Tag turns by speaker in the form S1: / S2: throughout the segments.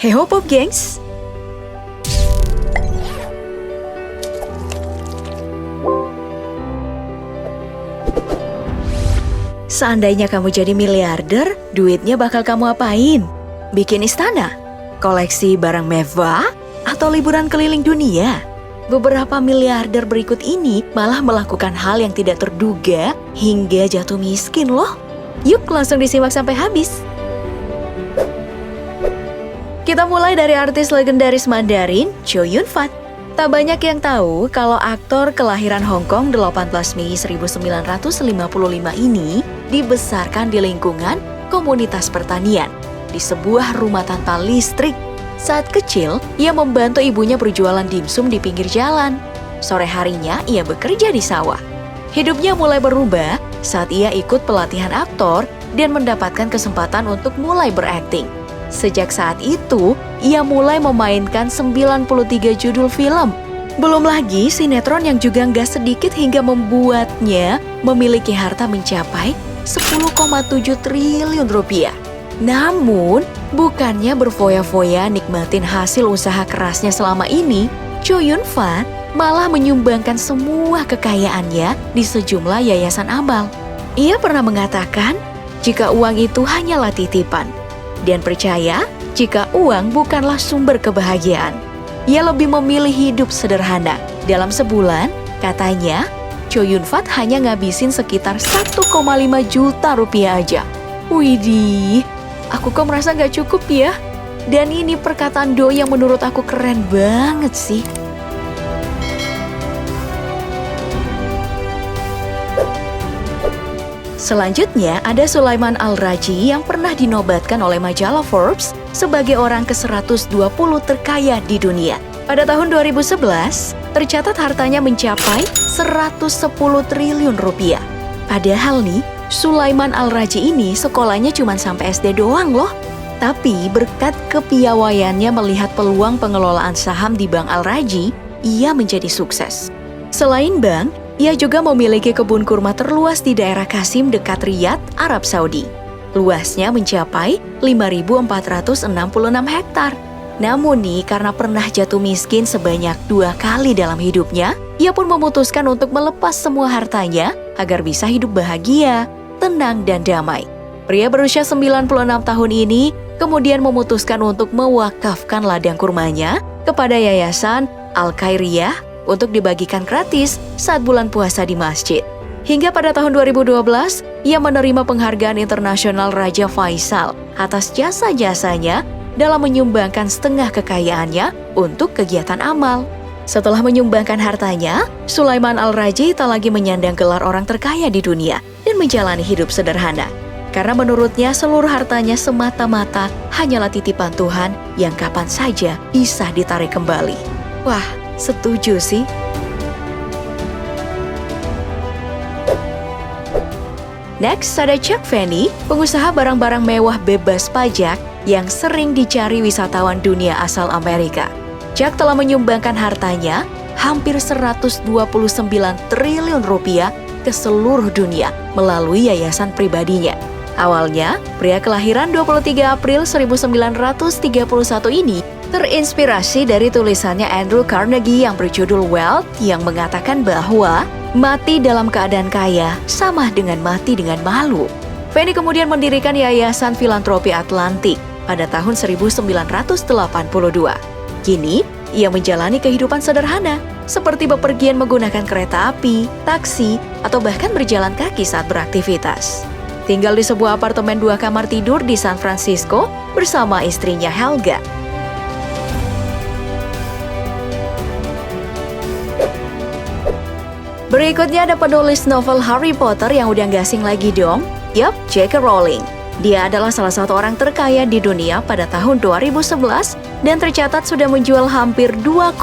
S1: Heho Pop Gengs! Seandainya kamu jadi miliarder, duitnya bakal kamu apain? Bikin istana? Koleksi barang mewah? Atau liburan keliling dunia? Beberapa miliarder berikut ini malah melakukan hal yang tidak terduga hingga jatuh miskin loh. Yuk langsung disimak sampai habis. Kita mulai dari artis legendaris Mandarin, Chow Yun-fat. Tak banyak yang tahu kalau aktor kelahiran Hong Kong 18 Mei 1955 ini dibesarkan di lingkungan komunitas pertanian di sebuah rumah tanpa listrik. Saat kecil, ia membantu ibunya berjualan dimsum di pinggir jalan. Sore harinya, ia bekerja di sawah. Hidupnya mulai berubah saat ia ikut pelatihan aktor dan mendapatkan kesempatan untuk mulai berakting. Sejak saat itu, ia mulai memainkan 93 judul film. Belum lagi sinetron yang juga nggak sedikit hingga membuatnya memiliki harta mencapai 10,7 triliun rupiah. Namun, bukannya berfoya-foya nikmatin hasil usaha kerasnya selama ini, Chow Yun-fat malah menyumbangkan semua kekayaannya di sejumlah yayasan amal. Ia pernah mengatakan, jika uang itu hanyalah titipan, dan percaya jika uang bukanlah sumber kebahagiaan. Ia lebih memilih hidup sederhana. Dalam sebulan, katanya, Chow Yun-fat hanya ngabisin sekitar 1,5 juta rupiah aja. Widih, aku kok merasa gak cukup ya? Dan ini perkataan doi yang menurut aku keren banget sih. Selanjutnya ada Sulaiman Al-Rajhi yang pernah dinobatkan oleh majalah Forbes sebagai orang ke-120 terkaya di dunia. Pada tahun 2011, tercatat hartanya mencapai 110 triliun rupiah. Padahal nih, Sulaiman Al-Rajhi ini sekolahnya cuma sampai SD doang loh. Tapi berkat kepiawaiannya melihat peluang pengelolaan saham di Bank Al-Rajhi, ia menjadi sukses. Selain bank, ia juga memiliki kebun kurma terluas di daerah Qasim dekat Riyadh, Arab Saudi. Luasnya mencapai 5.466 hektar. Namun nih, karena pernah jatuh miskin sebanyak 2 kali dalam hidupnya, ia pun memutuskan untuk melepas semua hartanya agar bisa hidup bahagia, tenang, dan damai. Pria berusia 96 tahun ini kemudian memutuskan untuk mewakafkan ladang kurmanya kepada Yayasan Al-Khairiyah untuk dibagikan gratis saat bulan puasa di masjid. Hingga pada tahun 2012, ia menerima penghargaan internasional Raja Faisal atas jasa-jasanya dalam menyumbangkan setengah kekayaannya untuk kegiatan amal. Setelah menyumbangkan hartanya, Sulaiman Al-Rajhi tak lagi menyandang gelar orang terkaya di dunia dan menjalani hidup sederhana. Karena menurutnya seluruh hartanya semata-mata hanyalah titipan Tuhan yang kapan saja bisa ditarik kembali. Wah, setuju sih. Next, ada Chuck Fanny, pengusaha barang-barang mewah bebas pajak yang sering dicari wisatawan dunia asal Amerika. Chuck telah menyumbangkan hartanya hampir 129 triliun rupiah ke seluruh dunia melalui yayasan pribadinya. Awalnya, pria kelahiran 23 April 1931 ini terinspirasi dari tulisannya Andrew Carnegie yang berjudul Wealth yang mengatakan bahwa mati dalam keadaan kaya sama dengan mati dengan malu. Fanny kemudian mendirikan Yayasan Filantropi Atlantik pada tahun 1982. Kini, ia menjalani kehidupan sederhana, seperti bepergian menggunakan kereta api, taksi, atau bahkan berjalan kaki saat beraktivitas. Tinggal di sebuah apartemen 2 kamar tidur di San Francisco bersama istrinya Helga. Berikutnya ada penulis novel Harry Potter yang udah gak asing lagi dong. Yup, J.K. Rowling. Dia adalah salah satu orang terkaya di dunia pada tahun 2011 dan tercatat sudah menjual hampir 2,6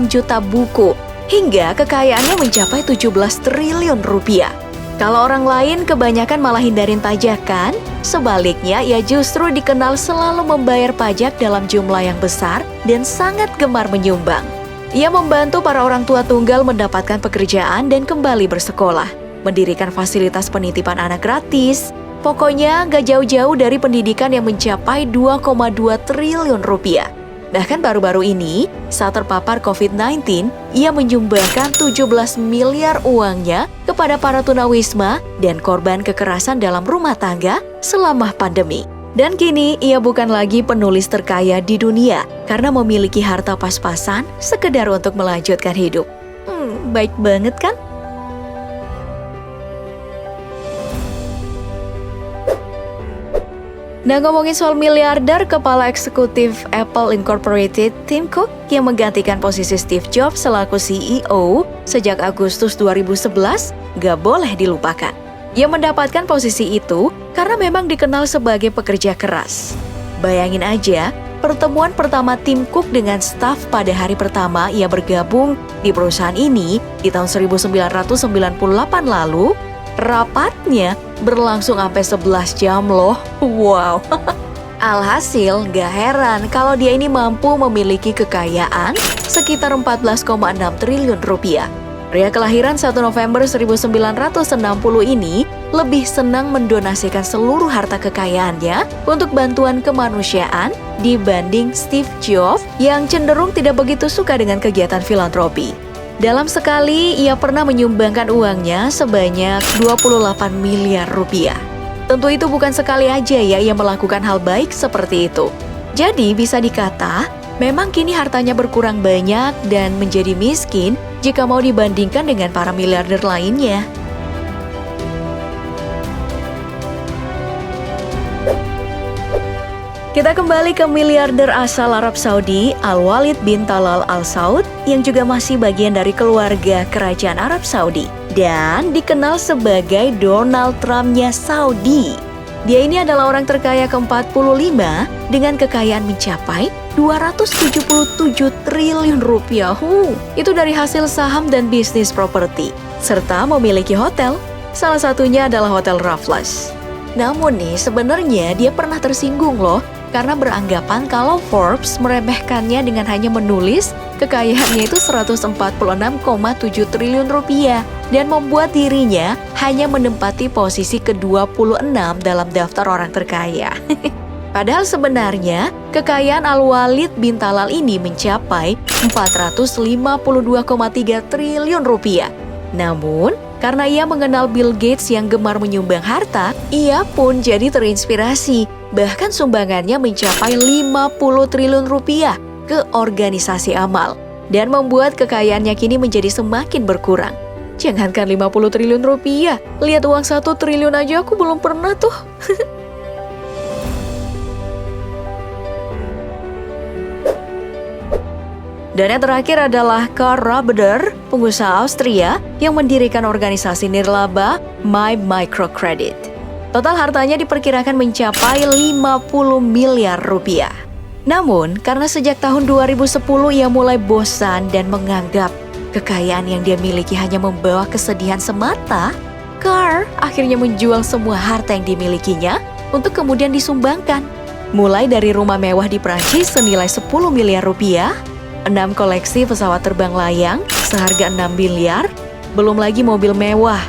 S1: juta buku hingga kekayaannya mencapai 17 triliun rupiah. Kalau orang lain kebanyakan malah hindarin pajak kan? Sebaliknya, ia justru dikenal selalu membayar pajak dalam jumlah yang besar dan sangat gemar menyumbang. Ia membantu para orang tua tunggal mendapatkan pekerjaan dan kembali bersekolah, mendirikan fasilitas penitipan anak gratis, Pokoknya gak jauh-jauh dari pendidikan yang mencapai 2,2 triliun rupiah. Bahkan baru-baru ini, saat terpapar COVID-19, ia menyumbangkan 17 miliar uangnya kepada para tunawisma dan korban kekerasan dalam rumah tangga selama pandemi. Dan kini, ia bukan lagi penulis terkaya di dunia karena memiliki harta pas-pasan sekedar untuk melanjutkan hidup. Baik banget kan? Nah, ngomongin soal miliarder, kepala eksekutif Apple Incorporated, Tim Cook, yang menggantikan posisi Steve Jobs selaku CEO sejak Agustus 2011, gak boleh dilupakan. Ia mendapatkan posisi itu karena memang dikenal sebagai pekerja keras. Bayangin aja, pertemuan pertama Tim Cook dengan staf pada hari pertama ia bergabung di perusahaan ini di tahun 1998 lalu, rapatnya berlangsung sampai 11 jam loh. Wow. Alhasil, gak heran kalau dia ini mampu memiliki kekayaan sekitar 14,6 triliun rupiah. Pria kelahiran 1 November 1960 ini lebih senang mendonasikan seluruh harta kekayaannya untuk bantuan kemanusiaan dibanding Steve Jobs yang cenderung tidak begitu suka dengan kegiatan filantropi. Dalam sekali, ia pernah menyumbangkan uangnya sebanyak 28 miliar rupiah. Tentu itu bukan sekali aja ya ia melakukan hal baik seperti itu. Jadi bisa dikata, memang kini hartanya berkurang banyak dan menjadi miskin jika mau dibandingkan dengan para miliarder lainnya. Kita kembali ke miliarder asal Arab Saudi, Al-Walid bin Talal Al Saud, yang juga masih bagian dari keluarga kerajaan Arab Saudi dan dikenal sebagai Donald Trump-nya Saudi. Dia ini adalah orang terkaya ke-45 dengan kekayaan mencapai 277 triliun rupiah. Itu dari hasil saham dan bisnis properti, serta memiliki hotel. Salah satunya adalah Hotel Raffles. Namun nih, sebenarnya dia pernah tersinggung loh, karena beranggapan kalau Forbes meremehkannya dengan hanya menulis kekayaannya itu 146,7 triliun rupiah dan membuat dirinya hanya menempati posisi ke-26 dalam daftar orang terkaya. Padahal sebenarnya kekayaan Al-Walid bin Talal ini mencapai 452,3 triliun rupiah. Namun, karena ia mengenal Bill Gates yang gemar menyumbang harta, ia pun jadi terinspirasi. Bahkan sumbangannya mencapai 50 triliun rupiah ke organisasi amal dan membuat kekayaannya kini menjadi semakin berkurang. Jangankan 50 triliun rupiah, lihat uang 1 triliun aja aku belum pernah tuh. Dan yang terakhir adalah Karl Rabener, pengusaha Austria yang mendirikan organisasi nirlaba My Microcredit. Total hartanya diperkirakan mencapai 50 miliar rupiah. Namun, karena sejak tahun 2010 ia mulai bosan dan menganggap kekayaan yang dia miliki hanya membawa kesedihan semata, Karl akhirnya menjual semua harta yang dimilikinya untuk kemudian disumbangkan. Mulai dari rumah mewah di Prancis senilai 10 miliar rupiah, 6 koleksi pesawat terbang layang seharga 6 miliar, belum lagi mobil mewah,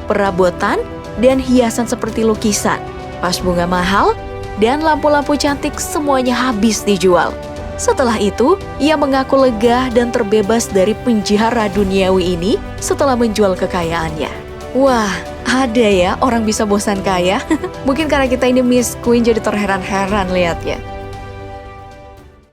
S1: perabotan, dan hiasan seperti lukisan, vas bunga mahal, dan lampu-lampu cantik semuanya habis dijual. Setelah itu, ia mengaku lega dan terbebas dari penjara duniawi ini setelah menjual kekayaannya. Wah, ada ya orang bisa bosan kaya? Mungkin karena kita ini Miss Queen jadi terheran-heran lihatnya.